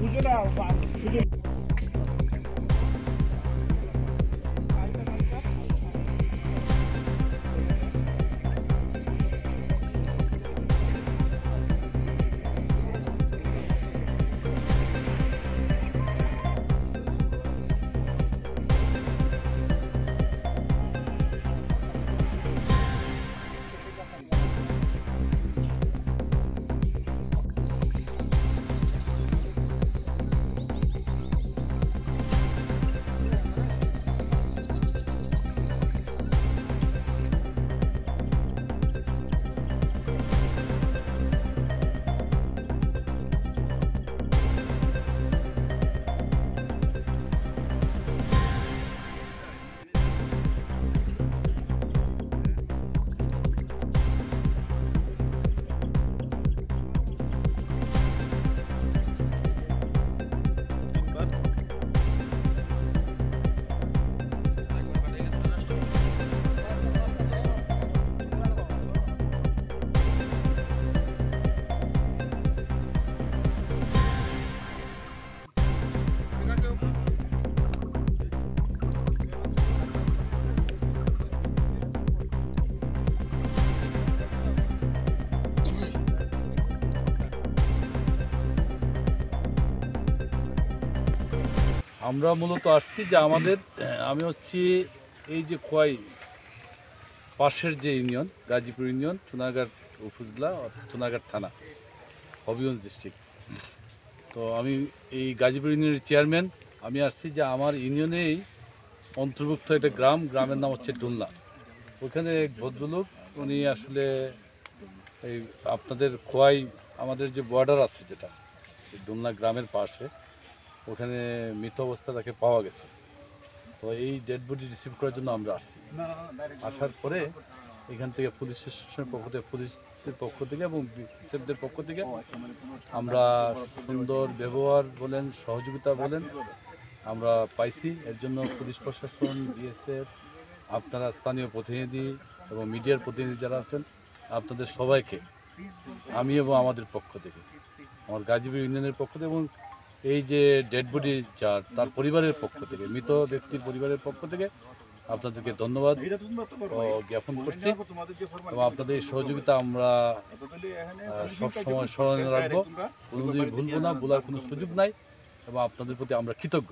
বুঝো না শুধু আমরা মূলত আসছি যে আমাদের আমি হচ্ছি এই যে খোয়াই পাশের যে ইউনিয়ন গাজীপুর ইউনিয়ন সোনারগাঁও উপজেলা সোনারগাঁও থানা হবিগঞ্জ ডিস্ট্রিক্ট। তো আমি এই গাজীপুর ইউনিয়নের চেয়ারম্যান। আমি আসছি যে আমার ইউনিয়নেই অন্তর্ভুক্ত একটা গ্রামের নাম হচ্ছে ডুলনা। ওখানে এক ভদ্রলোক উনি আসলে এই আপনাদের খোয়াই আমাদের যে বর্ডার আছে যেটা ডুলনা গ্রামের পাশে, ওখানে মৃত অবস্থা তাকে পাওয়া গেছে। তো এই ডেড বডি রিসিভ করার জন্য আমরা আসছি। আসার পরে এখান থেকে পুলিশ স্টেশনের পক্ষ থেকে পুলিশদের পক্ষ থেকে এবং বিএসএফদের পক্ষ থেকে আমরা সুন্দর ব্যবহার বলেন সহযোগিতা বলেন আমরা পাইছি। এর জন্য পুলিশ প্রশাসন, বিএসএফ, আপনারা স্থানীয় প্রতিনিধি এবং মিডিয়ার প্রতিনিধি যারা আছেন আপনাদের সবাইকে আমি এবং আমাদের পক্ষ থেকে, আমার গাজীপুর ইউনিয়নের পক্ষ থেকে এবং এই যে ডেড বডি তার পরিবারের পক্ষ থেকে, মৃত ব্যক্তির পরিবারের পক্ষ থেকে আপনাদেরকে ধন্যবাদ জ্ঞাপন করছি এবং আপনাদের এই সহযোগিতা আমরা সবসময় স্মরণে রাখবো, কোনোদিন ভুলবো না, ভোলার কোনো সুযোগ নাই এবং আপনাদের প্রতি আমরা কৃতজ্ঞ।